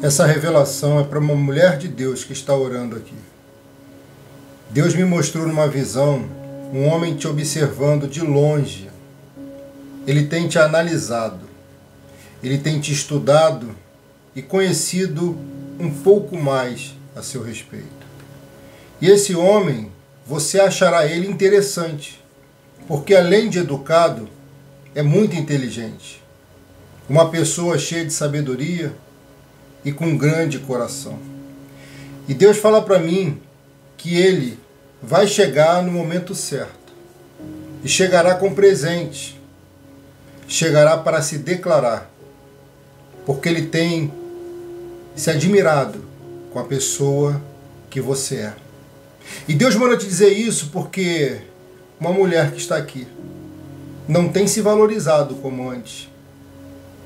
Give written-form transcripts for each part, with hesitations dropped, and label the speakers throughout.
Speaker 1: Essa revelação é para uma mulher de Deus que está orando aqui. Deus me mostrou numa visão um homem te observando de longe. Ele tem te analisado, ele tem te estudado e conhecido um pouco mais a seu respeito. E esse homem, você achará ele interessante, porque além de educado, é muito inteligente. Uma pessoa cheia de sabedoria e com um grande coração. E Deus fala para mim que ele vai chegar no momento certo. E chegará com presente. Chegará para se declarar. Porque ele tem se admirado com a pessoa que você é. E Deus manda te dizer isso porque uma mulher que está aqui não tem se valorizado como antes.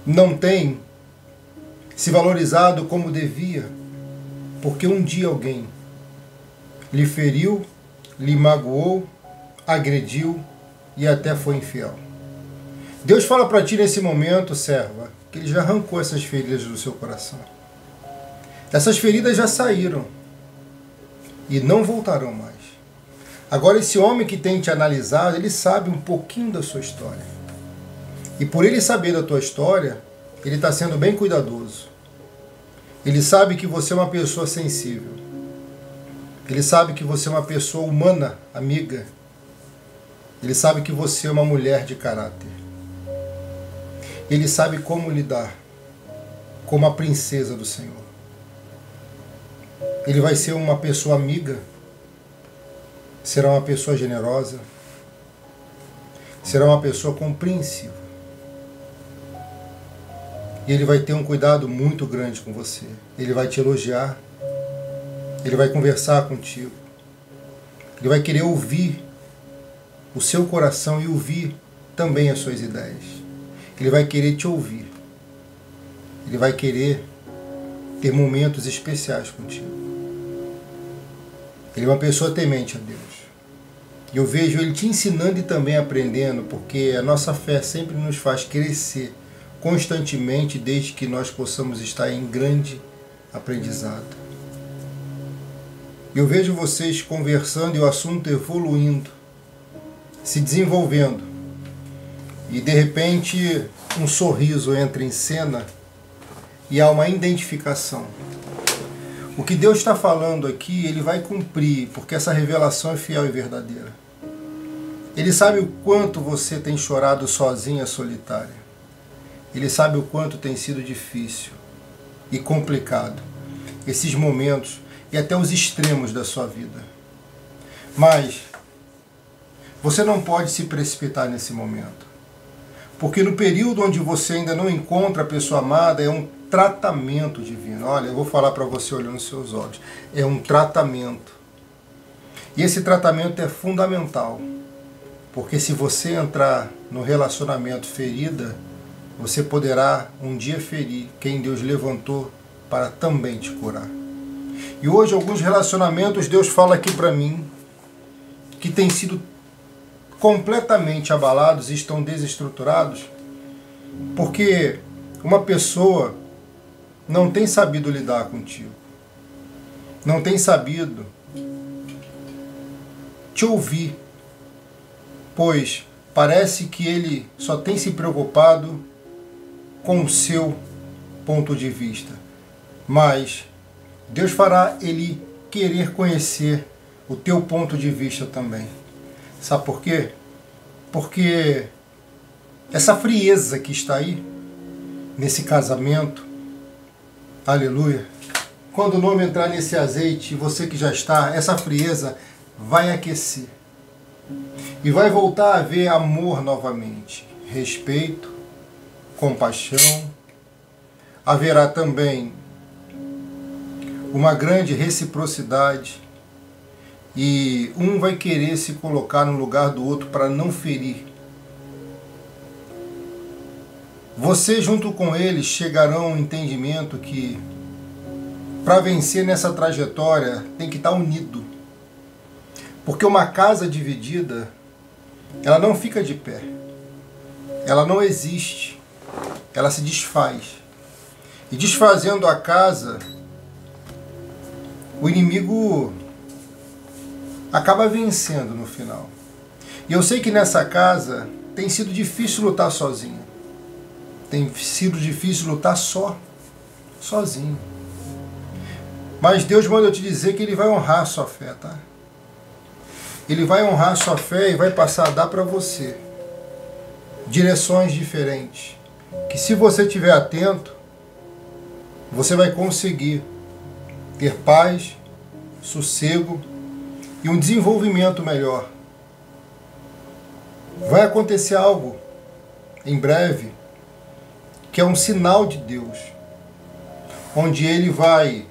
Speaker 1: Não tem se valorizado como devia, porque um dia alguém lhe feriu, lhe magoou, agrediu e até foi infiel. Deus fala para ti nesse momento, serva, que ele já arrancou essas feridas do seu coração. Essas feridas já saíram e não voltarão mais. Agora esse homem que tem te analisado, ele sabe um pouquinho da sua história. E por ele saber da tua história, ele está sendo bem cuidadoso. Ele sabe que você é uma pessoa sensível. Ele sabe que você é uma pessoa humana, amiga. Ele sabe que você é uma mulher de caráter. Ele sabe como lidar como a princesa do Senhor. Ele vai ser uma pessoa amiga. Será uma pessoa generosa. Será uma pessoa compreensiva. E ele vai ter um cuidado muito grande com você. Ele vai te elogiar. Ele vai conversar contigo. Ele vai querer ouvir o seu coração e ouvir também as suas ideias. Ele vai querer te ouvir. Ele vai querer ter momentos especiais contigo. Ele é uma pessoa temente a Deus. E eu vejo ele te ensinando e também aprendendo, porque a nossa fé sempre nos faz crescer constantemente, desde que nós possamos estar em grande aprendizado. Eu vejo vocês conversando e o assunto evoluindo, se desenvolvendo. E de repente um sorriso entra em cena e há uma identificação. O que Deus está falando aqui, ele vai cumprir, porque essa revelação é fiel e verdadeira. Ele sabe o quanto você tem chorado sozinha, solitária. Ele sabe o quanto tem sido difícil e complicado esses momentos e até os extremos da sua vida. Mas você não pode se precipitar nesse momento. Porque no período onde você ainda não encontra a pessoa amada, é um tratamento divino. Olha, eu vou falar para você olhando nos seus olhos. É um tratamento. E esse tratamento é fundamental. Porque se você entrar no relacionamento ferida, você poderá um dia ferir quem Deus levantou para também te curar. E hoje alguns relacionamentos, Deus fala aqui para mim, que têm sido completamente abalados e estão desestruturados, porque uma pessoa não tem sabido lidar contigo, não tem sabido te ouvir, pois parece que ele só tem se preocupado com o seu ponto de vista. Mas Deus fará ele querer conhecer o teu ponto de vista também. Sabe por quê? Porque essa frieza que está aí, nesse casamento, aleluia, quando o nome entrar nesse azeite, você que já está, essa frieza vai aquecer. E vai voltar a haver amor novamente, respeito, compaixão. Haverá também uma grande reciprocidade. E um vai querer se colocar no lugar do outro para não ferir. Você junto com eles chegarão ao entendimento que para vencer nessa trajetória tem que estar unido. Porque uma casa dividida, ela não fica de pé. Ela não existe. Ela se desfaz. E desfazendo a casa, o inimigo acaba vencendo no final. E eu sei que nessa casa tem sido difícil lutar sozinho. Tem sido difícil lutar sozinho. Mas Deus manda eu te dizer que Ele vai honrar a sua fé, tá? Ele vai honrar a sua fé e vai passar a dar para você direções diferentes. Que se você estiver atento, você vai conseguir ter paz, sossego e um desenvolvimento melhor. Vai acontecer algo em breve que é um sinal de Deus, onde Ele vai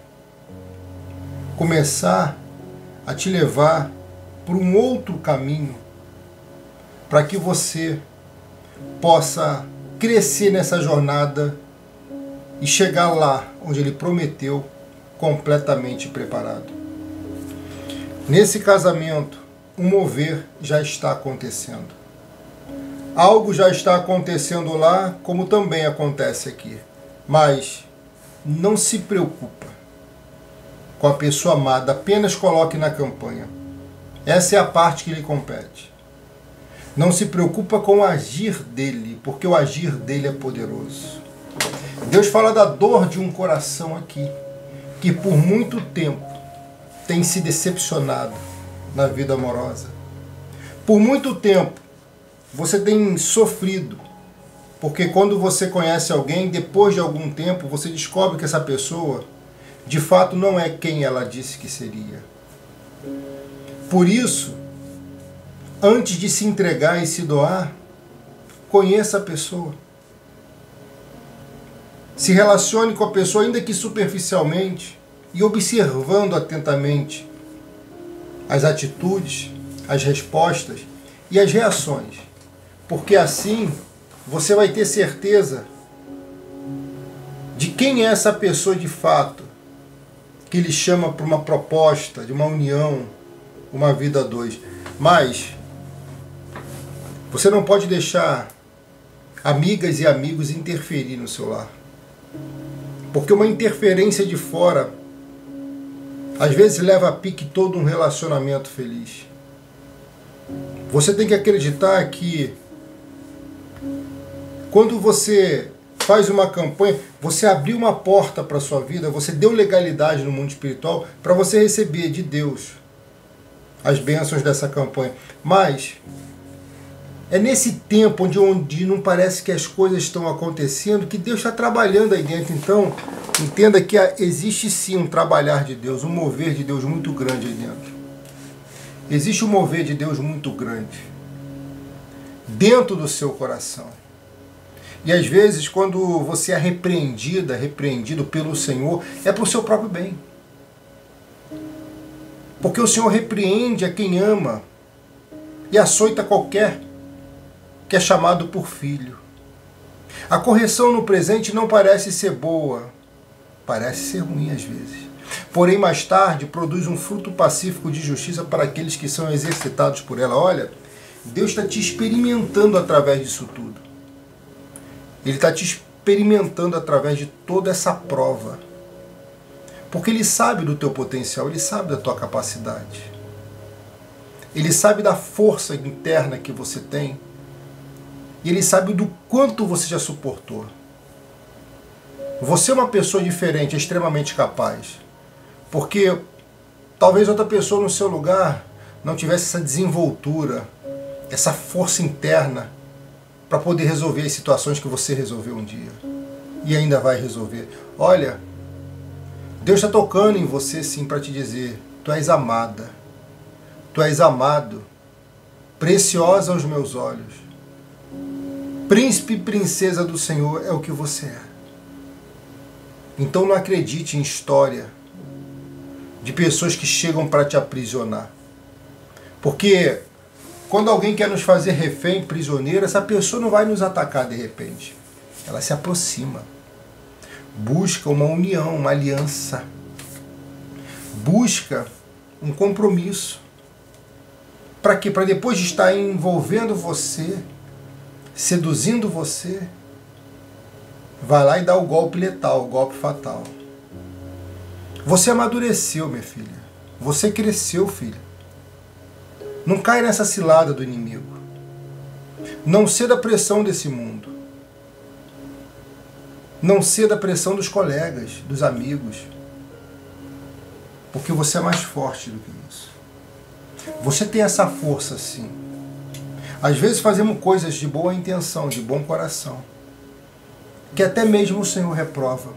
Speaker 1: começar a te levar por um outro caminho, para que você possa crescer nessa jornada e chegar lá onde Ele prometeu, completamente preparado. Nesse casamento, um mover já está acontecendo. Algo já está acontecendo lá, como também acontece aqui. Mas não se preocupa com a pessoa amada, apenas coloque na campanha. Essa é a parte que lhe compete. Não se preocupa com o agir dele, porque o agir dele é poderoso. Deus fala da dor de um coração aqui, que por muito tempo tem se decepcionado na vida amorosa. Por muito tempo você tem sofrido, porque quando você conhece alguém, depois de algum tempo, você descobre que essa pessoa, de fato, não é quem ela disse que seria. Por isso, antes de se entregar e se doar, conheça a pessoa. Se relacione com a pessoa, ainda que superficialmente, e observando atentamente as atitudes, as respostas e as reações. Porque assim você vai ter certeza de quem é essa pessoa de fato, que lhe chama para uma proposta de uma união, uma vida a dois. Mas você não pode deixar amigas e amigos interferir no seu lar. Porque uma interferência de fora às vezes leva a pique todo um relacionamento feliz. Você tem que acreditar que quando você faz uma campanha, você abriu uma porta para a sua vida, você deu legalidade no mundo espiritual para você receber de Deus as bênçãos dessa campanha. Mas é nesse tempo onde não parece que as coisas estão acontecendo que Deus está trabalhando aí dentro. Então, entenda que existe sim um trabalhar de Deus, um mover de Deus muito grande aí dentro. Existe um mover de Deus muito grande dentro do seu coração. E às vezes, quando você é repreendido pelo Senhor, é para o seu próprio bem. Porque o Senhor repreende a quem ama e açoita qualquer que é chamado por filho. A correção no presente não parece ser boa, parece ser ruim às vezes. Porém, mais tarde, produz um fruto pacífico de justiça para aqueles que são exercitados por ela. Olha, Deus está te experimentando através disso tudo. Ele está te experimentando através de toda essa prova. Porque Ele sabe do teu potencial, Ele sabe da tua capacidade. Ele sabe da força interna que você tem. E Ele sabe do quanto você já suportou. Você é uma pessoa diferente, extremamente capaz. Porque talvez outra pessoa no seu lugar não tivesse essa desenvoltura, essa força interna para poder resolver as situações que você resolveu um dia. E ainda vai resolver. Olha, Deus está tocando em você sim para te dizer, tu és amada, tu és amado, preciosa aos meus olhos. Príncipe e princesa do Senhor é o que você é. Então não acredite em história de pessoas que chegam para te aprisionar. Porque quando alguém quer nos fazer refém, prisioneiro, essa pessoa não vai nos atacar de repente. Ela se aproxima. Busca uma união, uma aliança. Busca um compromisso. Para quê? Para depois de estar envolvendo você, seduzindo você, vai lá e dá o golpe letal, o golpe fatal. Você amadureceu, minha filha. Você cresceu, filha. Não cai nessa cilada do inimigo. Não ceda à pressão desse mundo. Não ceda à pressão dos colegas, dos amigos. Porque você é mais forte do que isso. Você tem essa força, sim. Às vezes fazemos coisas de boa intenção, de bom coração, que até mesmo o Senhor reprova.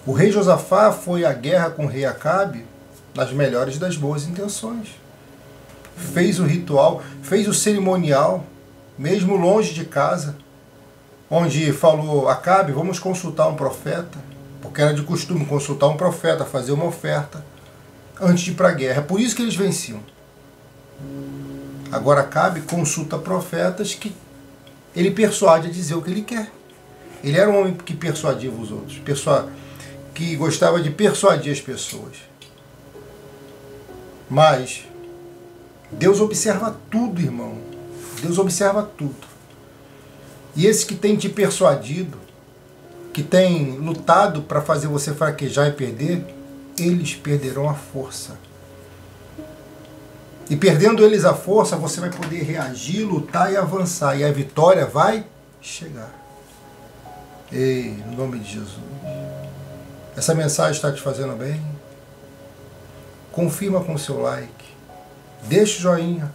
Speaker 1: O rei Josafá foi à guerra com o rei Acabe nas melhores das boas intenções. Fez o ritual, fez o cerimonial, mesmo longe de casa, onde falou: Acabe, vamos consultar um profeta, porque era de costume consultar um profeta, fazer uma oferta antes de ir para a guerra. É por isso que eles venciam. Agora Acabe consulta profetas que ele persuade a dizer o que ele quer. Ele era um homem que persuadia os outros, que gostava de persuadir as pessoas. Mas Deus observa tudo, irmão. Deus observa tudo. E esses que têm te persuadido, que têm lutado para fazer você fraquejar e perder, eles perderão a força. E perdendo eles a força, você vai poder reagir, lutar e avançar. E a vitória vai chegar. Ei, no nome de Jesus. Essa mensagem está te fazendo bem? Confirma com o seu like. Deixa o joinha.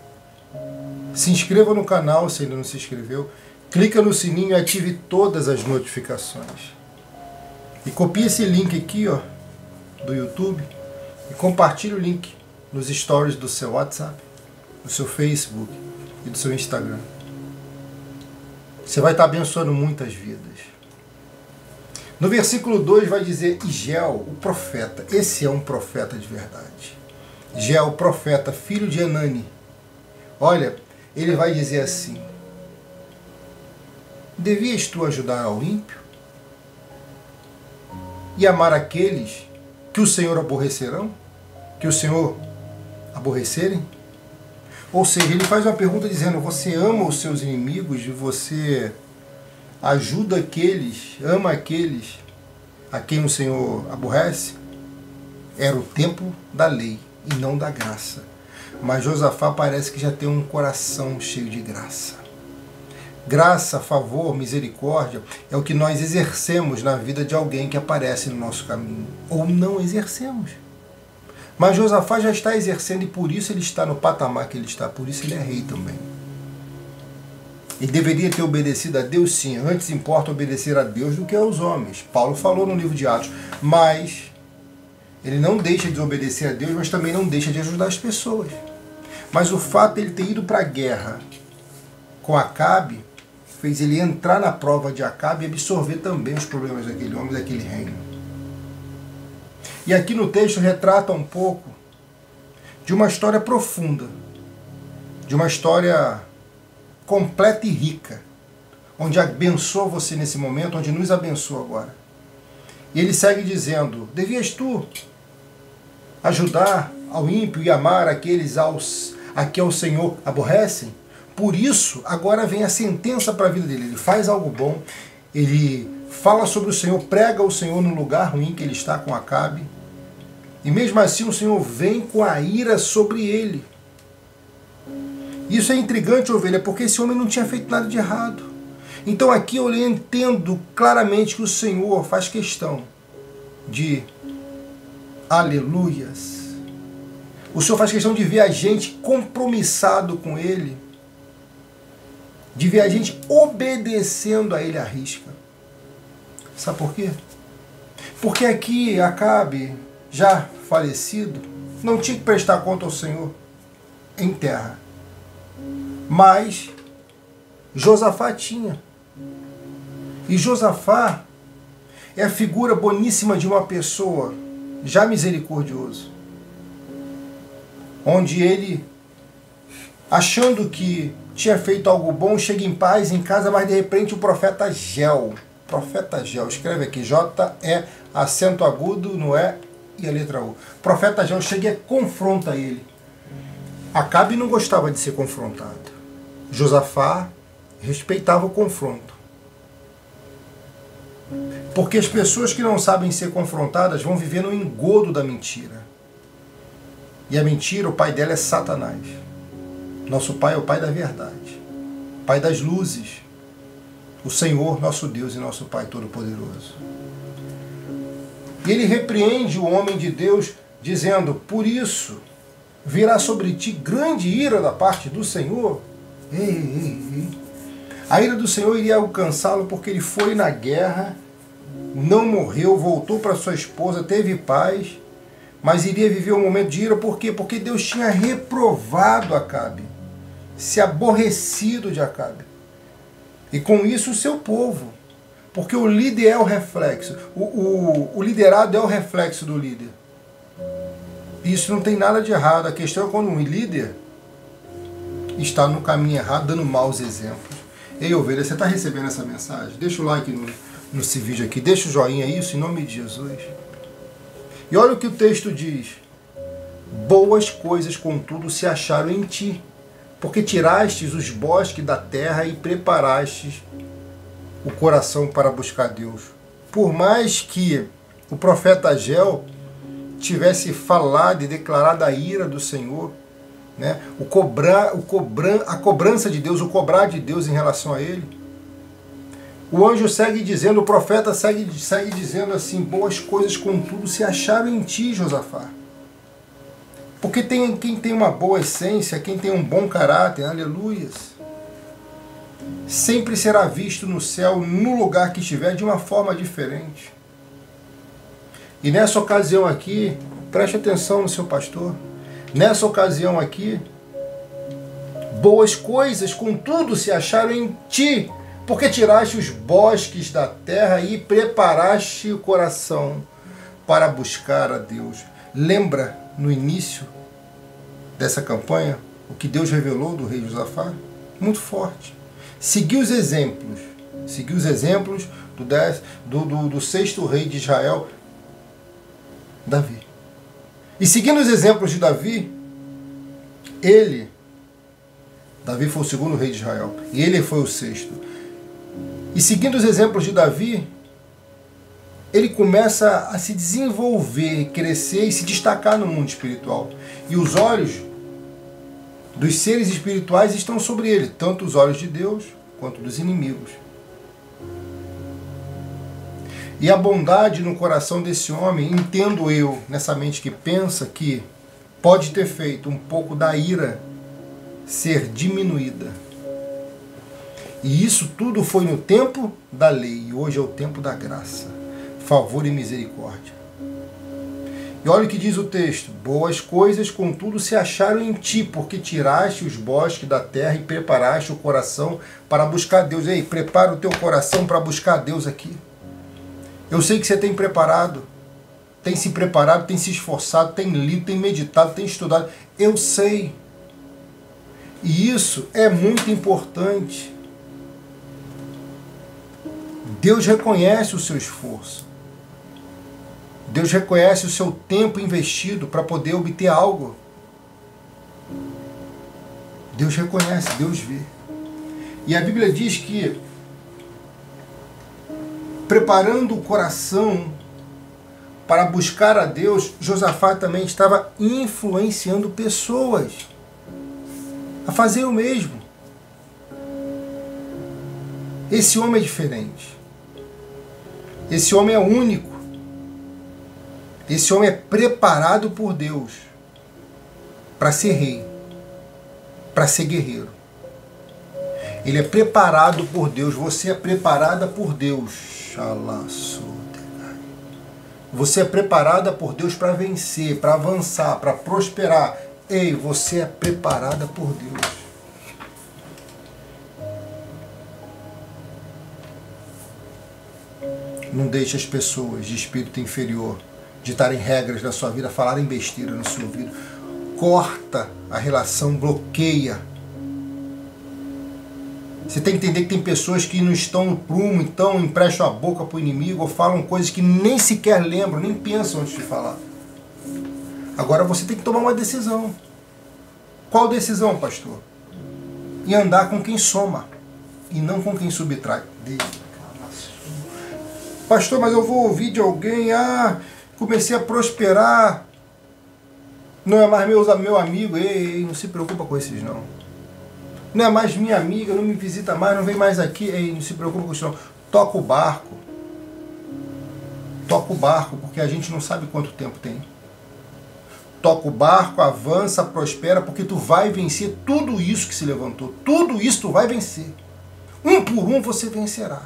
Speaker 1: Se inscreva no canal se ainda não se inscreveu. Clica no sininho e ative todas as notificações. E copie esse link aqui, ó, do YouTube, e compartilhe o link nos stories do seu WhatsApp, do seu Facebook e do seu Instagram. Você vai estar abençoando muitas vidas. No versículo 2 vai dizer: Igel, o profeta. Esse é um profeta de verdade. Igel, o profeta, filho de Enani. Olha, ele vai dizer assim: devias tu ajudar ao ímpio e amar aqueles que o Senhor aborrecerão? Que o Senhor aborrecerem? Ou seja, ele faz uma pergunta dizendo: você ama os seus inimigos e você ajuda aqueles, ama aqueles a quem o Senhor aborrece? Era o tempo da lei e não da graça. Mas Josafá parece que já tem um coração cheio de graça. Graça, favor, misericórdia é o que nós exercemos na vida de alguém que aparece no nosso caminho. Ou não exercemos. Mas Josafá já está exercendo e por isso ele está no patamar que ele está. Por isso ele é rei também. Ele deveria ter obedecido a Deus, sim. Antes importa obedecer a Deus do que aos homens. Paulo falou no livro de Atos. Mas ele não deixa de obedecer a Deus, mas também não deixa de ajudar as pessoas. Mas o fato de ele ter ido para a guerra com Acabe fez ele entrar na prova de Acabe e absorver também os problemas daquele homem, daquele reino. E aqui no texto retrata um pouco de uma história profunda, de uma história completa e rica, onde abençoa você nesse momento, onde nos abençoa agora. E ele segue dizendo: devias tu ajudar ao ímpio e amar aqueles a que o Senhor aborrecem? Por isso, agora vem a sentença para a vida dele. Ele faz algo bom, ele fala sobre o Senhor, prega o Senhor no lugar ruim que ele está com Acabe. E mesmo assim o Senhor vem com a ira sobre ele. Isso é intrigante, ovelha, porque esse homem não tinha feito nada de errado. Então aqui eu entendo claramente que o Senhor faz questão de aleluias. O Senhor faz questão de ver a gente compromissado com Ele, de ver a gente obedecendo a Ele à risca. Sabe por quê? Porque aqui Acabe, já falecido, não tinha que prestar conta ao Senhor em terra. Mas Josafá tinha. E Josafá é a figura boníssima de uma pessoa já misericordioso, onde ele, achando que tinha feito algo bom, chega em paz em casa, mas de repente o profeta Gel, escreve aqui, J-E, acento agudo no E e a letra U. Profeta Gel chega e confronta ele. Acabe não gostava de ser confrontado. Josafá respeitava o confronto. Porque as pessoas que não sabem ser confrontadas vão viver no engodo da mentira. E a mentira, o pai dela é Satanás. Nosso pai é o pai da verdade, pai das luzes, o Senhor, nosso Deus e nosso Pai Todo-Poderoso. E ele repreende o homem de Deus, dizendo: por isso virá sobre ti grande ira da parte do Senhor. Ei. A ira do Senhor iria alcançá-lo porque ele foi na guerra, não morreu, voltou para sua esposa, teve paz, mas iria viver um momento de ira. Por quê? Porque Deus tinha reprovado Acabe, se aborrecido de Acabe, e com isso o seu povo, porque o líder é o reflexo, o liderado é o reflexo do líder. Isso não tem nada de errado. A questão é quando um líder está no caminho errado, dando maus exemplos. Ei, ovelha, você está recebendo essa mensagem? Deixa o like nesse vídeo aqui, deixa o joinha, isso em nome de Jesus. E olha o que o texto diz: boas coisas, contudo, se acharam em ti, porque tirastes os bosques da terra e preparastes o coração para buscar Deus. Por mais que o profeta Ageu tivesse falado e declarado a ira do Senhor, né, a cobrança de Deus, o cobrar de Deus em relação a ele, o anjo segue dizendo, o profeta segue dizendo assim: boas coisas, contudo, se acharam em ti, Josafá. Porque quem tem uma boa essência, quem tem um bom caráter, aleluias, sempre será visto no céu, no lugar que estiver, de uma forma diferente. E nessa ocasião aqui, preste atenção no seu pastor, nessa ocasião aqui, boas coisas, contudo, se acharam em ti, porque tiraste os bosques da terra e preparaste o coração para buscar a Deus. Lembra no início dessa campanha o que Deus revelou do rei Josafá? Muito forte. Seguiu os exemplos do sexto rei de Israel, Davi. E seguindo os exemplos de Davi, Davi foi o segundo rei de Israel, e ele foi o sexto. E seguindo os exemplos de Davi, ele começa a se desenvolver, crescer e se destacar no mundo espiritual. E os olhos dos seres espirituais estão sobre ele, tanto os olhos de Deus quanto dos inimigos. E a bondade no coração desse homem, entendo eu, nessa mente que pensa, que pode ter feito um pouco da ira ser diminuída. E isso tudo foi no tempo da lei, e hoje é o tempo da graça, favor e misericórdia. E olha o que diz o texto: boas coisas, contudo, se acharam em ti, porque tiraste os bosques da terra e preparaste o coração para buscar Deus. Ei, prepara o teu coração para buscar Deus aqui. Eu sei que você tem preparado, tem se preparado, tem se esforçado, tem lido, tem meditado, tem estudado. Eu sei. E isso é muito importante. Deus reconhece o seu esforço. Deus reconhece o seu tempo investido para poder obter algo. Deus reconhece, Deus vê. E a Bíblia diz que, preparando o coração para buscar a Deus, Josafá também estava influenciando pessoas a fazer o mesmo. Esse homem é diferente. Esse homem é único. Esse homem é preparado por Deus para ser rei, para ser guerreiro. Ele é preparado por Deus. Você é preparada por Deus. Você é preparada por Deus para vencer, para avançar, para prosperar. Ei, você é preparada por Deus. Não deixe as pessoas de espírito inferior ditarem regras na sua vida, falarem besteira no seu ouvido. Corta a relação, bloqueia. Você tem que entender que tem pessoas que não estão no prumo, então emprestam a boca para o inimigo ou falam coisas que nem sequer lembram, nem pensam antes de falar. Agora você tem que tomar uma decisão. Qual decisão, pastor? E andar com quem soma e não com quem subtrai. Pastor, mas eu vou ouvir de alguém, comecei a prosperar, não é mais meu amigo. Ei, não se preocupa com esses não. Não é mais minha amiga, não me visita mais, não vem mais aqui. Ei, não se preocupa com isso não. Toca o barco. Toca o barco, porque a gente não sabe quanto tempo tem. Toca o barco, avança, prospera, porque tu vai vencer tudo isso que se levantou. Tudo isso tu vai vencer. Um por um você vencerá.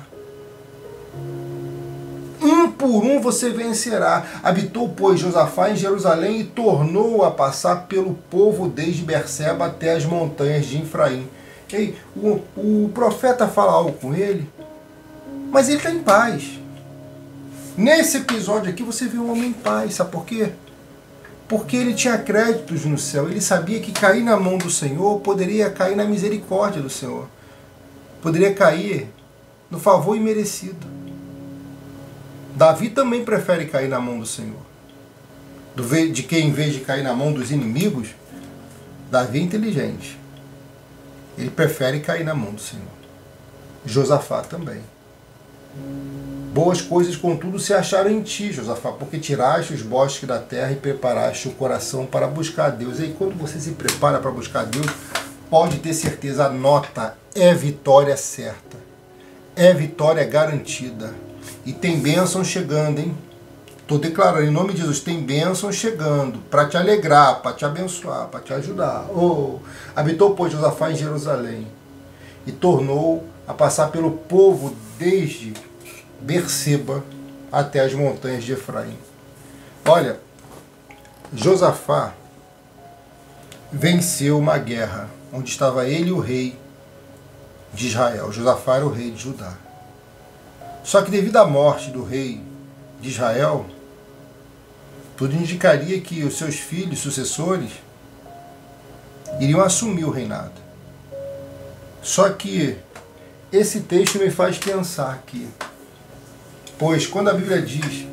Speaker 1: Um por um você vencerá. Habitou, pois, Josafá em Jerusalém e tornou a passar pelo povo desde Berseba até as montanhas de Efraim. Ei, o profeta fala algo com ele, mas ele está em paz. Nesse episódio aqui você vê um homem em paz. Sabe por quê? Porque ele tinha créditos no céu. Ele sabia que cair na mão do Senhor poderia cair na misericórdia do Senhor. Poderia cair no favor imerecido. Davi também prefere cair na mão do Senhor. De que em vez de cair na mão dos inimigos, Davi é inteligente. Ele prefere cair na mão do Senhor. Josafá também. Boas coisas, contudo, se acharam em ti, Josafá, porque tiraste os bosques da terra e preparaste o coração para buscar a Deus. E aí, quando você se prepara para buscar a Deus, pode ter certeza, anota, é vitória certa. É vitória garantida. E tem bênção chegando, hein? Estou declarando em nome de Jesus, tem bênção chegando para te alegrar, para te abençoar, para te ajudar. Habitou, pois, Josafá em Jerusalém e tornou a passar pelo povo desde Berseba até as montanhas de Efraim. Olha, Josafá venceu uma guerra onde estava ele, o rei de Israel. Josafá era o rei de Judá. Só que devido à morte do rei de Israel, tudo indicaria que os seus filhos, sucessores, iriam assumir o reinado. Só que esse texto me faz pensar aqui, pois quando a Bíblia diz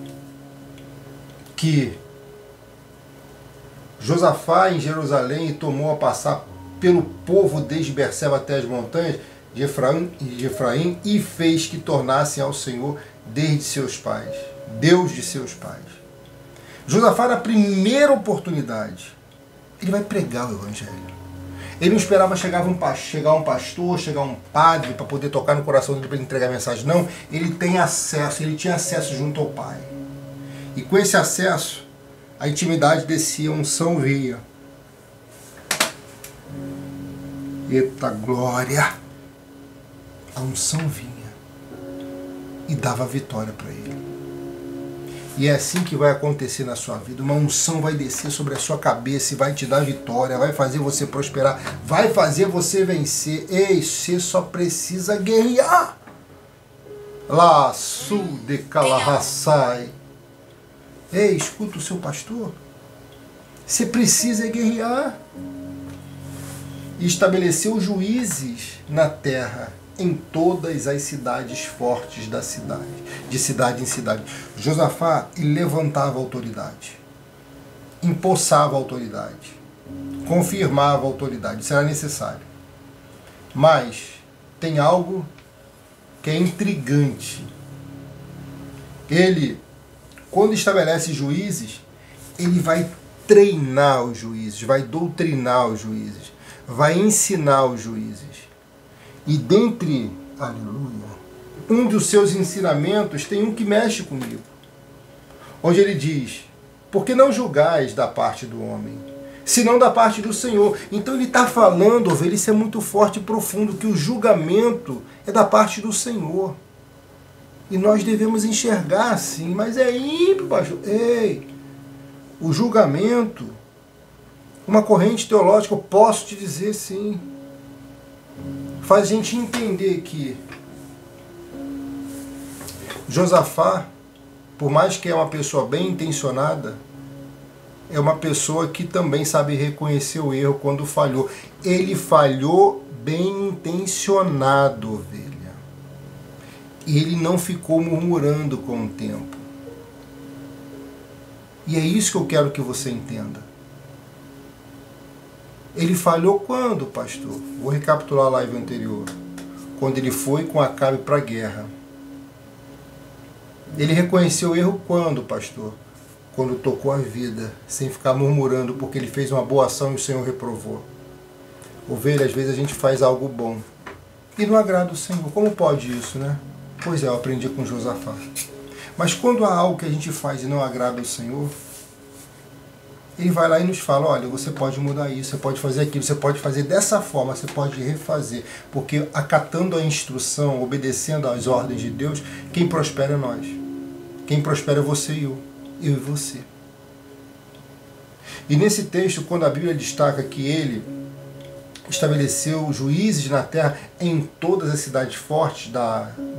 Speaker 1: que Josafá em Jerusalém tomou a passar pelo povo desde Berseba até as montanhas de Efraim e fez que tornassem ao Senhor desde seus pais, Deus de seus pais. Josafá, na primeira oportunidade, ele vai pregar o Evangelho. Ele não esperava chegar um pastor, chegar um padre para poder tocar no coração dele para ele entregar a mensagem. Não, ele tinha acesso junto ao Pai. E com esse acesso, a intimidade descia, a unção vinha. Eita glória! A unção vinha e dava vitória para ele. E é assim que vai acontecer na sua vida. Uma unção vai descer sobre a sua cabeça e vai te dar vitória, vai fazer você prosperar, vai fazer você vencer. Ei, você só precisa guerrear. Lá, sul de Calahasai. Ei, escuta o seu pastor. Você precisa guerrear. E estabeleceu juízes na terra, em todas as cidades fortes da cidade, de cidade em cidade. Josafá, ele levantava a autoridade, empossava a autoridade, confirmava a autoridade, isso era necessário. Mas tem algo que é intrigante. Ele, quando estabelece juízes, ele vai treinar os juízes, vai doutrinar os juízes, vai ensinar os juízes. E dentre, aleluia, um dos seus ensinamentos tem um que mexe comigo. Onde ele diz, por que não julgais da parte do homem, senão da parte do Senhor? Então ele está falando, ovelha, isso é muito forte e profundo, que o julgamento é da parte do Senhor. E nós devemos enxergar assim, mas é ímpio, pastor. Ei, o julgamento, uma corrente teológica, eu posso te dizer sim, faz a gente entender que Josafá, por mais que é uma pessoa bem intencionada, é uma pessoa que também sabe reconhecer o erro quando falhou. Ele falhou bem intencionado, ovelha. E ele não ficou murmurando com o tempo. E é isso que eu quero que você entenda. Ele falhou quando, pastor? Vou recapitular a live anterior. Quando ele foi com Acabe para a guerra. Ele reconheceu o erro quando, pastor? Quando tocou a vida, sem ficar murmurando porque ele fez uma boa ação e o Senhor reprovou. Ovelha, às vezes a gente faz algo bom e não agrada o Senhor. Como pode isso, né? Pois é, eu aprendi com Josafá. Mas quando há algo que a gente faz e não agrada o Senhor, ele vai lá e nos fala, olha, você pode mudar isso, você pode fazer aquilo, você pode fazer dessa forma, você pode refazer. Porque acatando a instrução, obedecendo às ordens de Deus, quem prospera é nós. Quem prospera é você e eu e você. E nesse texto, quando a Bíblia destaca que ele estabeleceu juízes na terra em todas as cidades fortes,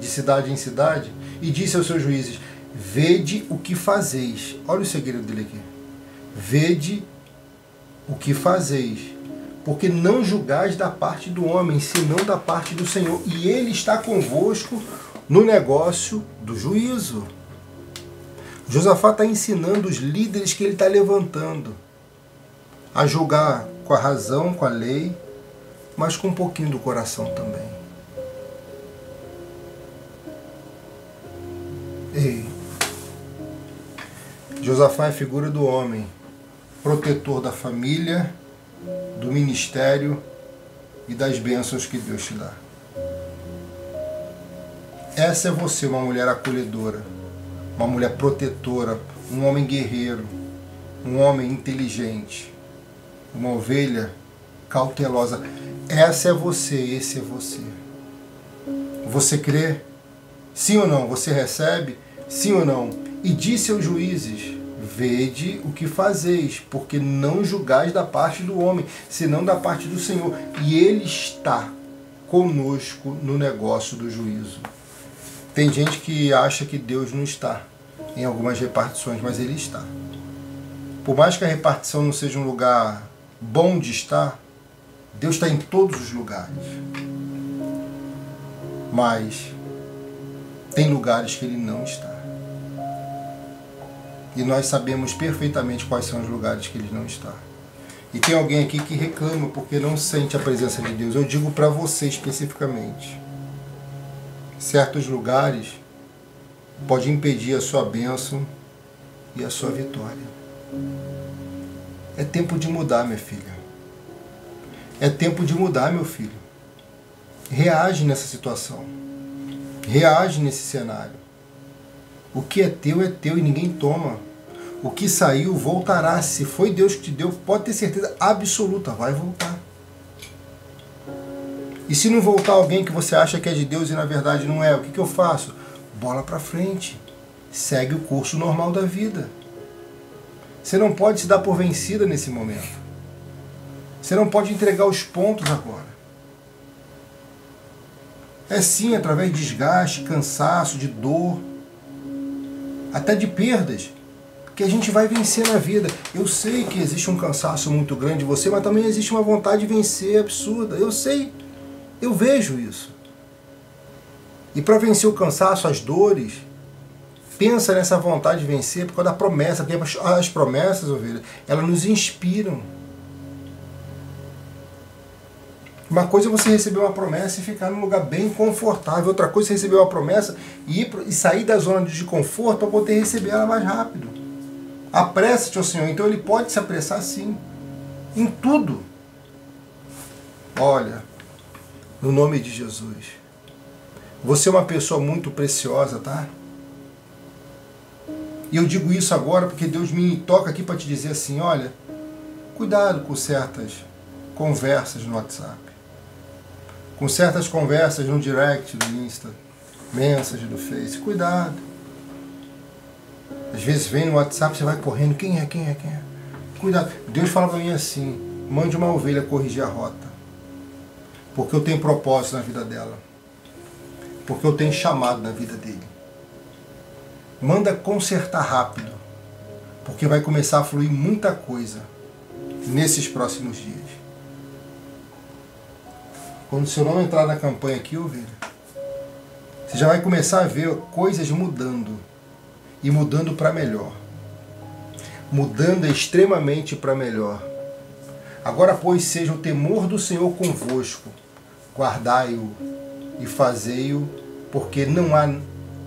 Speaker 1: de cidade em cidade, e disse aos seus juízes, vede o que fazeis. Olha o segredo dele aqui. Vede o que fazeis, porque não julgais da parte do homem, senão da parte do Senhor. E ele está convosco no negócio do juízo. Josafá está ensinando os líderes que ele está levantando a julgar com a razão, com a lei, mas com um pouquinho do coração também. Ei, Josafá é a figura do homem, protetor da família, do ministério e das bênçãos que Deus te dá. Essa é você, uma mulher acolhedora, uma mulher protetora, um homem guerreiro, um homem inteligente, uma ovelha cautelosa. Essa é você, esse é você. Você crê? Sim ou não? Você recebe? Sim ou não? E disse aos juízes, vede o que fazeis, porque não julgais da parte do homem, senão da parte do Senhor. E Ele está conosco no negócio do juízo. Tem gente que acha que Deus não está em algumas repartições, mas Ele está. Por mais que a repartição não seja um lugar bom de estar, Deus está em todos os lugares. Mas tem lugares que Ele não está. E nós sabemos perfeitamente quais são os lugares que Ele não está. E tem alguém aqui que reclama porque não sente a presença de Deus. Eu digo para você especificamente. Certos lugares podem impedir a sua bênção e a sua vitória. É tempo de mudar, minha filha. É tempo de mudar, meu filho. Reage nessa situação. Reage nesse cenário. O que é teu e ninguém toma. O que saiu voltará. Se foi Deus que te deu, pode ter certeza absoluta, vai voltar. E se não voltar alguém que você acha que é de Deus e na verdade não é, o que eu faço? Bola para frente. Segue o curso normal da vida. Você não pode se dar por vencida nesse momento. Você não pode entregar os pontos agora. É sim, através de desgaste, cansaço, de dor, até de perdas, que a gente vai vencer na vida. Eu sei que existe um cansaço muito grande em você, mas também existe uma vontade de vencer absurda. Eu sei. Eu vejo isso. E para vencer o cansaço, as dores, pensa nessa vontade de vencer por causa da promessa. Porque as promessas, ovelha, elas nos inspiram. Uma coisa é você receber uma promessa e ficar num lugar bem confortável. Outra coisa é você receber uma promessa e sair da zona de conforto para poder receber ela mais rápido. Apressa-te ao Senhor. Então Ele pode se apressar sim. Em tudo. Olha, no nome de Jesus. Você é uma pessoa muito preciosa, tá? E eu digo isso agora porque Deus me toca aqui para te dizer assim, olha, cuidado com certas conversas no WhatsApp. Com certas conversas no direct do Insta, mensagem do Face. Cuidado. Às vezes vem no WhatsApp, você vai correndo. Quem é? Cuidado. Deus fala para mim assim, mande uma ovelha corrigir a rota. Porque eu tenho propósito na vida dela. Porque eu tenho chamado na vida dele. Manda consertar rápido. Porque vai começar a fluir muita coisa nesses próximos dias. Quando o seu nome entrar na campanha aqui, ovelha, você já vai começar a ver coisas mudando. E mudando para melhor. Mudando extremamente para melhor. Agora, pois, seja o temor do Senhor convosco. Guardai-o e fazei-o, porque não há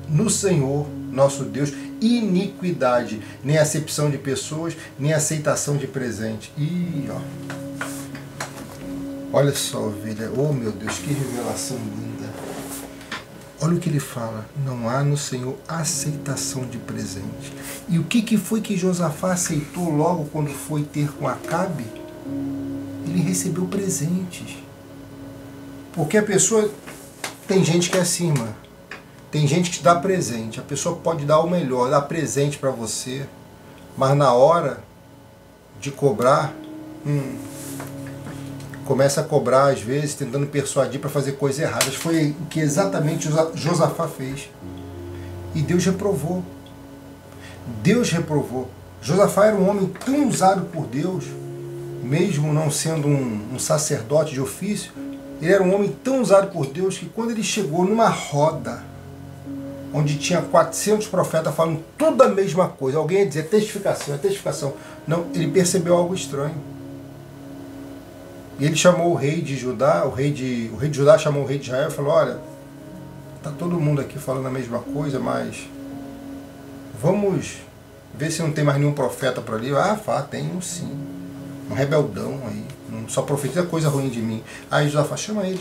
Speaker 1: no Senhor nosso Deus, iniquidade, nem acepção de pessoas, nem aceitação de presente. Ih, ó. Olha só, ovelha. Oh, meu Deus, que revelação linda. Olha o que ele fala. Não há no Senhor aceitação de presente. E o que foi que Josafá aceitou logo quando foi ter com Acabe? Ele recebeu presentes. Porque a pessoa... Tem gente que é assim, mano. Tem gente que te dá presente. A pessoa pode dar o melhor, dar presente para você. Mas na hora de cobrar... começa a cobrar, às vezes, tentando persuadir para fazer coisas erradas. Foi o que exatamente Josafá fez. E Deus reprovou. Deus reprovou. Josafá era um homem tão usado por Deus, mesmo não sendo um sacerdote de ofício, ele era um homem tão usado por Deus que quando ele chegou numa roda, onde tinha 400 profetas falando tudo a mesma coisa, alguém ia dizer testificação, é testificação. Não, ele percebeu algo estranho. E ele chamou o rei de Judá, o rei de Judá chamou o rei de Israel e falou, olha, está todo mundo aqui falando a mesma coisa, mas vamos ver se não tem mais nenhum profeta por ali. Ah, tem um sim, um rebeldão aí, só profetiza coisa ruim de mim. Aí Judá fala, chama ele.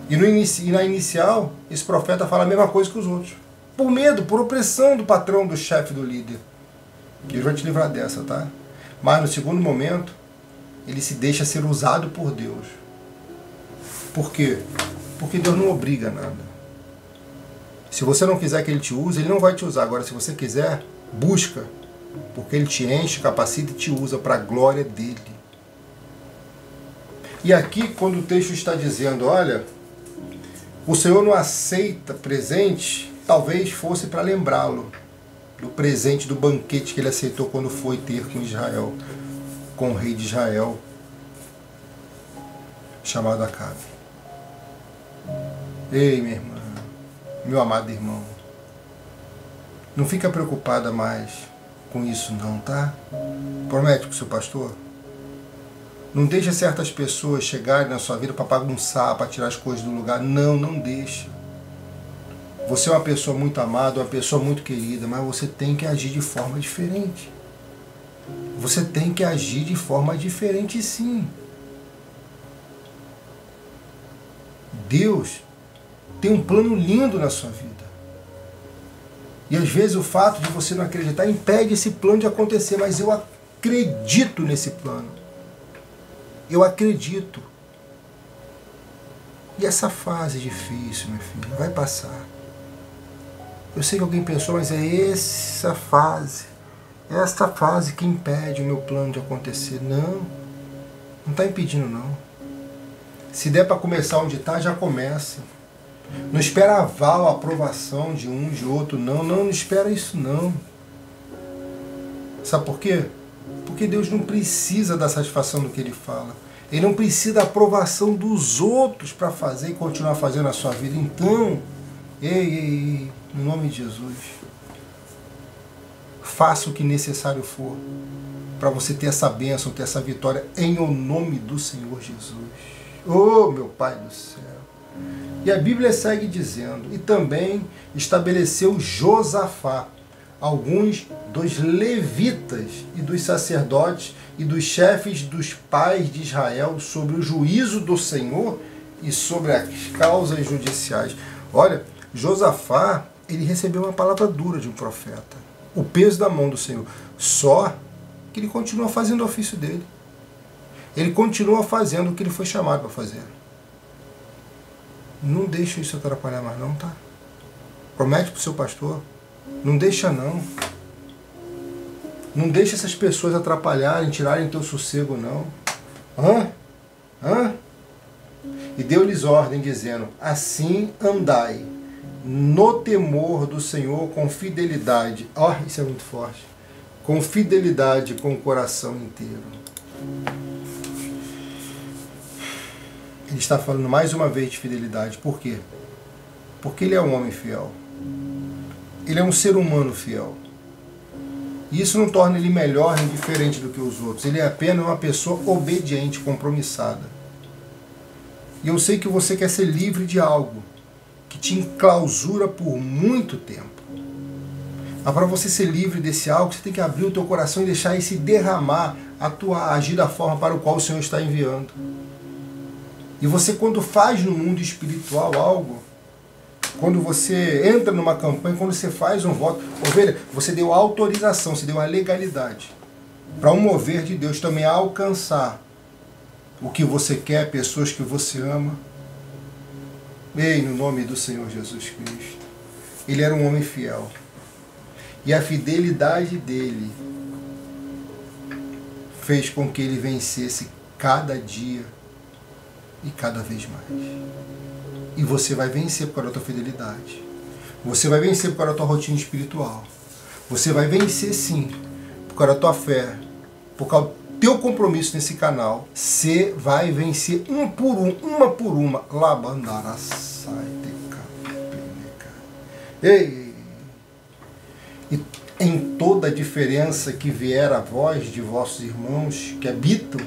Speaker 1: E na inicial, esse profeta fala a mesma coisa que os outros. Por medo, por opressão do patrão, do chefe, do líder. Deus vai te livrar dessa, tá? Mas no segundo momento, ele se deixa ser usado por Deus. Por quê? Porque Deus não obriga nada. Se você não quiser que ele te use, ele não vai te usar. Agora, se você quiser, busca. Porque ele te enche, capacita e te usa para a glória dele. E aqui, quando o texto está dizendo, olha, o Senhor não aceita presente, talvez fosse para lembrá-lo do presente do banquete que ele aceitou quando foi ter com Israel, com o rei de Israel, chamado Acabe. Ei, minha irmã, meu amado irmão, não fica preocupada mais com isso não, tá? Promete com o seu pastor. Não deixa certas pessoas chegarem na sua vida para bagunçar, para tirar as coisas do lugar. Não deixa. Você é uma pessoa muito amada, uma pessoa muito querida, mas você tem que agir de forma diferente. Você tem que agir de forma diferente, sim. Deus tem um plano lindo na sua vida. E às vezes o fato de você não acreditar impede esse plano de acontecer, mas eu acredito nesse plano. Eu acredito. E essa fase difícil, meu filho, vai passar. Eu sei que alguém pensou, mas é essa fase que impede o meu plano de acontecer. Não está impedindo não. Se der para começar onde está, já começa. Não espera aval, aprovação de um, de outro, não espera isso não. Sabe por quê? Porque Deus não precisa da satisfação do que Ele fala. Ele não precisa da aprovação dos outros para fazer e continuar fazendo a sua vida. Então, ei, em nome de Jesus, faça o que necessário for para você ter essa bênção, ter essa vitória em o nome do Senhor Jesus. Oh, meu Pai do céu. E a Bíblia segue dizendo, e também estabeleceu Josafá alguns dos levitas e dos sacerdotes e dos chefes dos pais de Israel sobre o juízo do Senhor e sobre as causas judiciais. Olha, Josafá, ele recebeu uma palavra dura de um profeta, o peso da mão do Senhor, só que ele continua fazendo o ofício dele. Ele continua fazendo o que ele foi chamado para fazer. Não deixa isso atrapalhar mais não, tá? Promete pro seu pastor. Não deixa não. Não deixa essas pessoas atrapalharem, tirarem teu sossego não. E deu-lhes ordem dizendo, assim andai no temor do Senhor com fidelidade. Isso é muito forte. Com fidelidade, com o coração inteiro. Ele está falando mais uma vez de fidelidade. Por quê? Porque ele é um homem fiel. Ele é um ser humano fiel. E isso não torna ele melhor nem diferente do que os outros. Ele é apenas uma pessoa obediente, compromissada. E eu sei que você quer ser livre de algo. que te enclausura por muito tempo. Mas para você ser livre desse algo, você tem que abrir o teu coração e deixar esse derramar, agir da forma para o qual o Senhor está enviando. E você, quando faz no mundo espiritual algo, quando você entra numa campanha, quando você faz um voto, ovelha, você deu autorização, você deu a legalidade para um mover de Deus também alcançar o que você quer, pessoas que você ama. Ei, no nome do Senhor Jesus Cristo. Ele era um homem fiel. E a fidelidade dele fez com que ele vencesse cada dia e cada vez mais. E você vai vencer por causa da tua fidelidade. Você vai vencer por causa da tua rotina espiritual. Você vai vencer sim, por causa da tua fé, por causa do teu compromisso nesse canal. Você vai vencer um por um, uma por uma. Ei! E em toda a diferença que vier a vós de vossos irmãos que habitam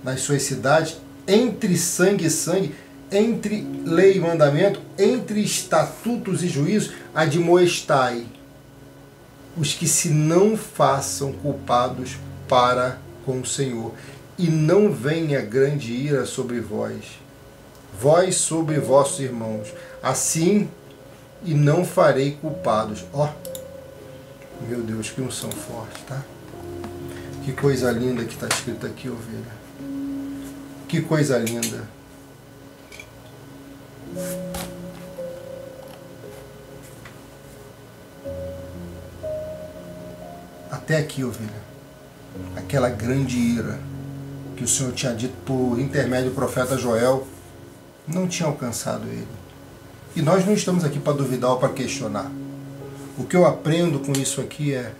Speaker 1: nas suas cidades, entre sangue e sangue, entre lei e mandamento, entre estatutos e juízos, admoestai os que se não façam culpados para com o Senhor, e não venha grande ira sobre vós, vós sobre vossos irmãos, assim e não farei culpados. Ó, meu Deus, que unção forte, tá? Que coisa linda que está escrito aqui, ovelha. Que coisa linda. Até aqui, ovelha, aquela grande ira que o Senhor tinha dito por intermédio do profeta Joel não tinha alcançado ele. E nós não estamos aqui para duvidar ou para questionar. O que eu aprendo com isso aqui é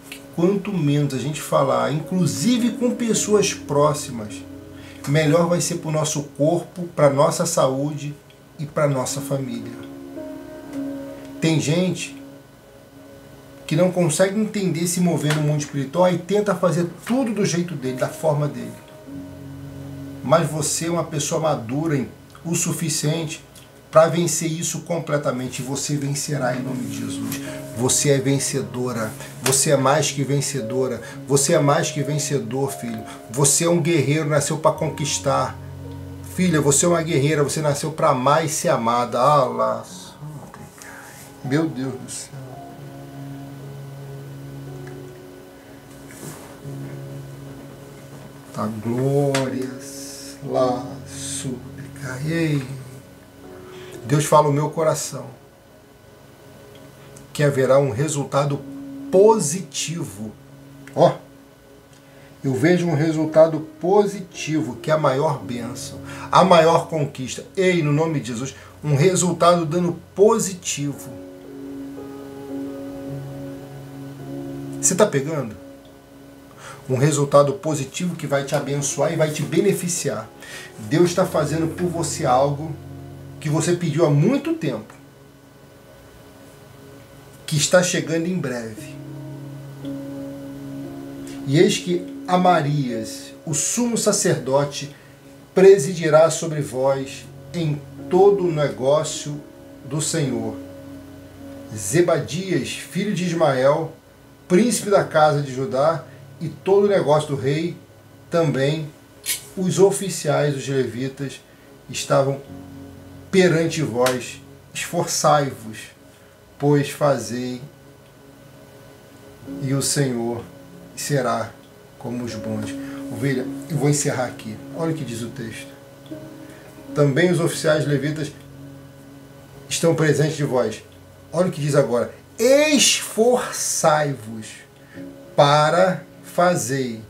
Speaker 1: que quanto menos a gente falar, inclusive com pessoas próximas, melhor vai ser para o nosso corpo, para a nossa saúde e para a nossa família. Tem gente que não consegue entender, se mover no mundo espiritual e tenta fazer tudo do jeito dele, da forma dele. Mas você é uma pessoa madura o suficiente para vencer isso completamente. E você vencerá em nome de Jesus. Você é vencedora. Você é mais que vencedora. Você é mais que vencedor, filho. Você é um guerreiro, nasceu para conquistar. Filha, você é uma guerreira, você nasceu para amar e ser amada. Allah. Meu Deus do céu. Tá, glórias. Lá, subcaiei. Deus fala no meu coração que haverá um resultado positivo. Ó, eu vejo um resultado positivo, que é a maior bênção, a maior conquista. Ei, no nome de Jesus, um resultado dando positivo. Você está pegando? Um resultado positivo que vai te abençoar e vai te beneficiar. Deus está fazendo por você algo que você pediu há muito tempo, que está chegando em breve. E eis que Amarias, o sumo sacerdote, presidirá sobre vós em todo o negócio do Senhor. Zebadias, filho de Ismael, príncipe da casa de Judá, e todo o negócio do rei, também os oficiais, os levitas, estavam perante vós. Esforçai-vos, pois fazei, e o Senhor será como os bons. Ovelha, eu vou encerrar aqui. Olha o que diz o texto. Também os oficiais levitas estão presentes de vós. Olha o que diz agora. Esforçai-vos para fazer,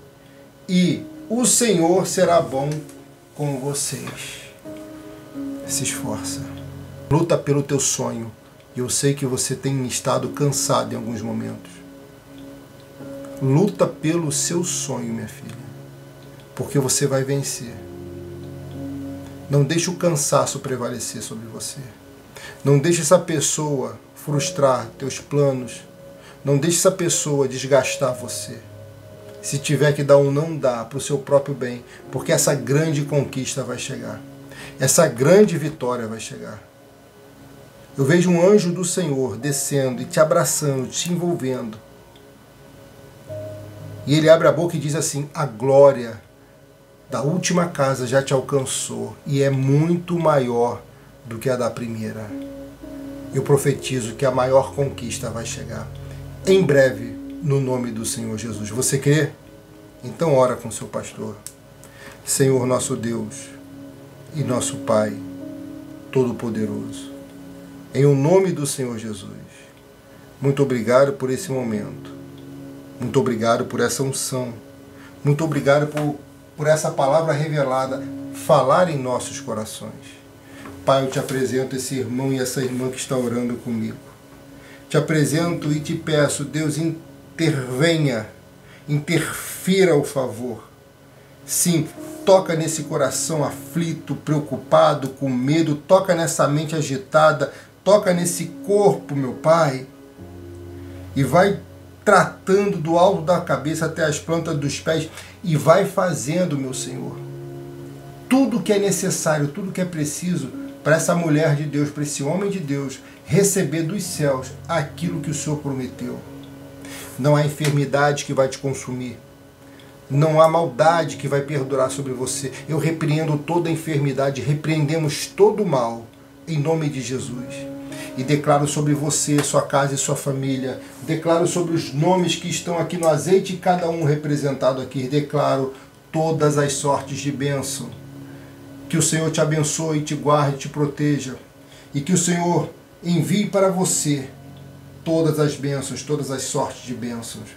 Speaker 1: e o Senhor será bom com vocês. Se esforça. Luta pelo teu sonho. Eu sei que você tem estado cansado em alguns momentos. Luta pelo seu sonho, minha filha, porque você vai vencer. Não deixe o cansaço prevalecer sobre você. Não deixe essa pessoa frustrar teus planos. Não deixe essa pessoa desgastar você. Se tiver que dar um não dá para o seu próprio bem, porque essa grande conquista vai chegar. Essa grande vitória vai chegar. Eu vejo um anjo do Senhor descendo e te abraçando, te envolvendo. E ele abre a boca e diz assim: a glória da última casa já te alcançou e é muito maior do que a da primeira. Eu profetizo que a maior conquista vai chegar em breve, no nome do Senhor Jesus. Você crê? Então ora com seu pastor. Senhor nosso Deus e nosso Pai Todo-Poderoso, em o nome do Senhor Jesus, muito obrigado por esse momento. Muito obrigado por essa unção. Muito obrigado por essa palavra revelada falar em nossos corações. Pai, eu te apresento esse irmão e essa irmã que está orando comigo. Te apresento e te peço, Deus, intervenha, interfira ao favor. Sim, toca nesse coração aflito, preocupado, com medo, toca nessa mente agitada, toca nesse corpo, meu Pai, e vai tratando do alto da cabeça até as plantas dos pés e vai fazendo, meu Senhor, tudo que é necessário, tudo que é preciso para essa mulher de Deus, para esse homem de Deus receber dos céus aquilo que o Senhor prometeu. Não há enfermidade que vai te consumir. Não há maldade que vai perdurar sobre você. Eu repreendo toda enfermidade, repreendemos todo o mal, em nome de Jesus. E declaro sobre você, sua casa e sua família. Declaro sobre os nomes que estão aqui no azeite, cada um representado aqui. Declaro todas as sortes de bênção. Que o Senhor te abençoe, te guarde, te proteja. E que o Senhor envie para você todas as bênçãos, todas as sortes de bênçãos.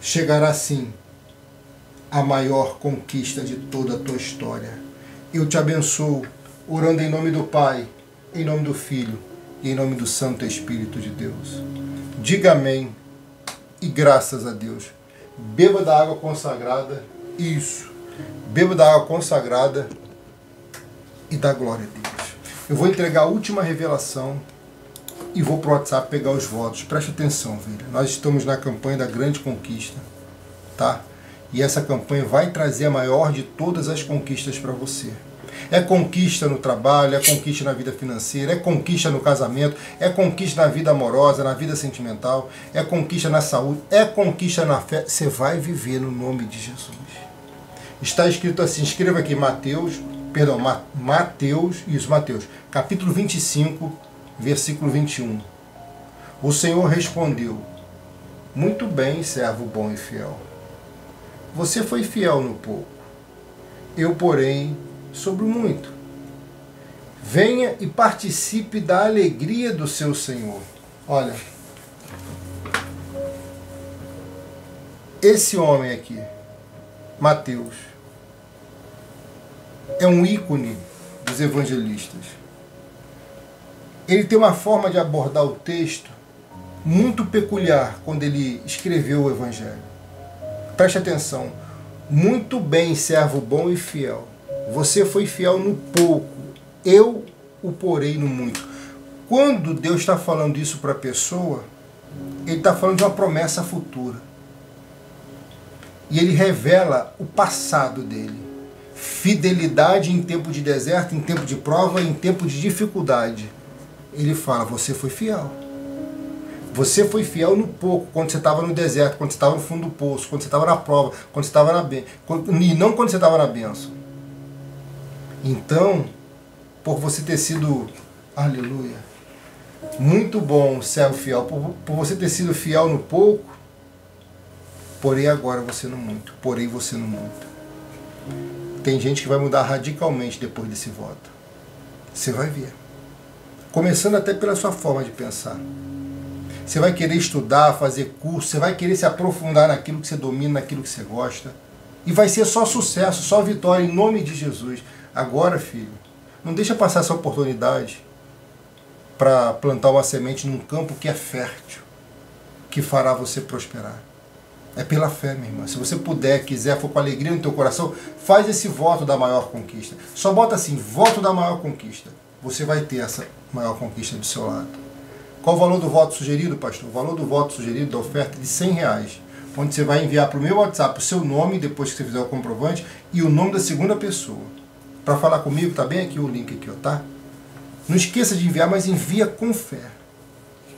Speaker 1: Chegará sim a maior conquista de toda a tua história. Eu te abençoo, orando em nome do Pai, em nome do Filho e em nome do Santo Espírito de Deus. Diga amém e graças a Deus. Beba da água consagrada, isso. Beba da água consagrada e dá glória a Deus. Eu vou entregar a última revelação e vou para o WhatsApp pegar os votos. Preste atenção, velho. Nós estamos na campanha da grande conquista, tá? E essa campanha vai trazer a maior de todas as conquistas para você. É conquista no trabalho, é conquista na vida financeira, é conquista no casamento, é conquista na vida amorosa, na vida sentimental, é conquista na saúde, é conquista na fé. Você vai viver no nome de Jesus. Está escrito assim, escreva aqui Mateus, capítulo 25, versículo 21. O Senhor respondeu: muito bem, servo bom e fiel. Você foi fiel no pouco, eu, porém, sobre o muito. Venha e participe da alegria do seu Senhor. Olha, esse homem aqui, Mateus, é um ícone dos evangelistas. Ele tem uma forma de abordar o texto muito peculiar quando ele escreveu o Evangelho. Preste atenção. Muito bem, servo bom e fiel. Você foi fiel no pouco, eu o porei no muito. Quando Deus está falando isso para a pessoa, Ele está falando de uma promessa futura. E Ele revela o passado dele. Fidelidade em tempo de deserto, em tempo de prova, em tempo de dificuldade. Ele fala, você foi fiel. Você foi fiel no pouco, quando você estava no deserto, quando você estava no fundo do poço, quando você estava na prova, quando você estava na bênção, e não quando você estava na bênção. Então, por você ter sido, aleluia, muito bom, servo fiel, por você ter sido fiel no pouco, porém agora você no muito, porém você no muito. Tem gente que vai mudar radicalmente depois desse voto. Você vai ver. Começando até pela sua forma de pensar. Você vai querer estudar, fazer curso, você vai querer se aprofundar naquilo que você domina, naquilo que você gosta. E vai ser só sucesso, só vitória, em nome de Jesus. Agora, filho, não deixa passar essa oportunidade para plantar uma semente num campo que é fértil, que fará você prosperar. É pela fé, minha irmã. Se você puder, quiser, for com alegria no teu coração, faz esse voto da maior conquista. Só bota assim, voto da maior conquista. Você vai ter essa maior conquista do seu lado. Qual o valor do voto sugerido, pastor? O valor do voto sugerido da oferta é de R$100, onde você vai enviar para o meu WhatsApp o seu nome, depois que você fizer o comprovante, e o nome da segunda pessoa. Para falar comigo, tá bem aqui o link aqui, ó, tá? Não esqueça de enviar, mas envia com fé.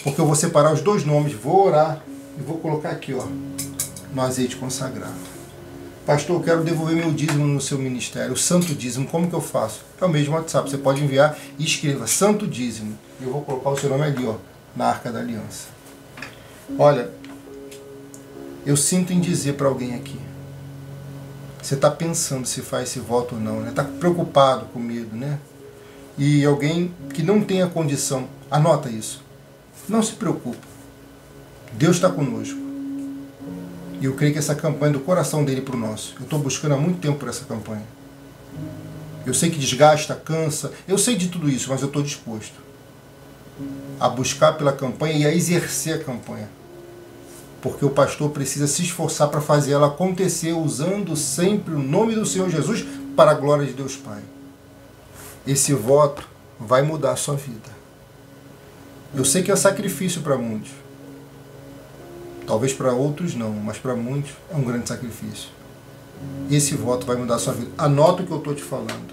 Speaker 1: Porque eu vou separar os 2 nomes, vou orar e vou colocar aqui, ó, no azeite consagrado. Pastor, eu quero devolver meu dízimo no seu ministério, o santo dízimo, como que eu faço? É o mesmo WhatsApp, você pode enviar e escreva santo dízimo. Eu vou colocar o seu nome ali, ó, na Arca da Aliança. Olha, eu sinto em dizer para alguém aqui, você está pensando se faz esse voto ou não, né? Está preocupado, com medo, né? E alguém que não tem a condição, anota isso. Não se preocupe. Deus está conosco. E eu creio que essa campanha é do coração dele para o nosso. Eu estou buscando há muito tempo por essa campanha. Eu sei que desgasta, cansa, eu sei de tudo isso, mas eu estou disposto a buscar pela campanha e a exercer a campanha. Porque o pastor precisa se esforçar para fazer ela acontecer, usando sempre o nome do Senhor Jesus para a glória de Deus Pai. Esse voto vai mudar a sua vida. Eu sei que é sacrifício para muitos. Talvez para outros não, mas para muitos é um grande sacrifício. Esse voto vai mudar a sua vida. Anota o que eu estou te falando.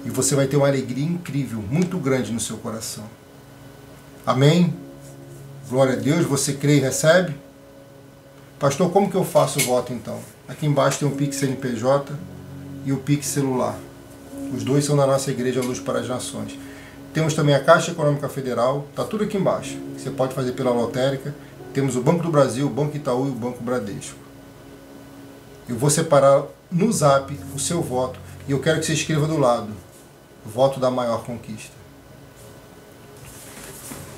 Speaker 1: E você vai ter uma alegria incrível, muito grande no seu coração. Amém? Glória a Deus. Você crê e recebe? Pastor, como que eu faço o voto então? Aqui embaixo tem o Pix CNPJ e o Pix celular. Os 2 são da nossa Igreja Luz para as Nações. Temos também a Caixa Econômica Federal, está tudo aqui embaixo. Você pode fazer pela lotérica. Temos o Banco do Brasil, o Banco Itaú e o Banco Bradesco. Eu vou separar no Zap o seu voto e eu quero que você escreva do lado, voto da maior conquista.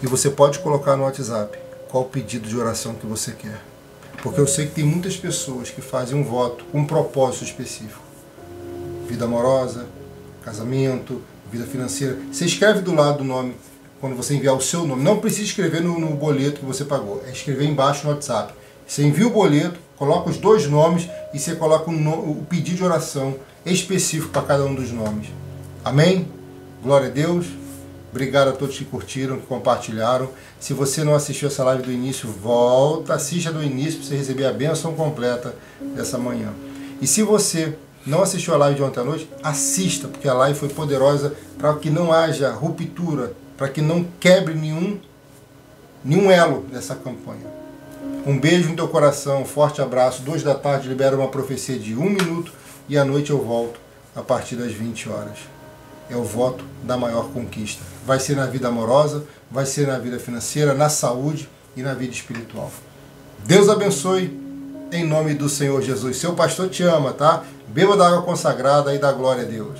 Speaker 1: E você pode colocar no WhatsApp qual o pedido de oração que você quer. Porque eu sei que tem muitas pessoas que fazem um voto com um propósito específico. Vida amorosa, casamento, vida financeira. Você escreve do lado do nome, quando você enviar o seu nome. Não precisa escrever no boleto que você pagou. É escrever embaixo no WhatsApp. Você envia o boleto, coloca os 2 nomes e você coloca o pedido de oração específico para cada um dos nomes. Amém? Glória a Deus. Obrigado a todos que curtiram, que compartilharam. Se você não assistiu essa live do início, volta, assista do início para você receber a bênção completa dessa manhã. E se você não assistiu a live de ontem à noite, assista, porque a live foi poderosa para que não haja ruptura, para que não quebre nenhum elo dessa campanha. Um beijo no teu coração, um forte abraço. 2 da tarde libera uma profecia de 1 minuto e à noite eu volto a partir das 20 horas. É o voto da maior conquista. Vai ser na vida amorosa, vai ser na vida financeira, na saúde e na vida espiritual. Deus abençoe, em nome do Senhor Jesus. Seu pastor te ama, tá? Beba da água consagrada e dá glória a Deus.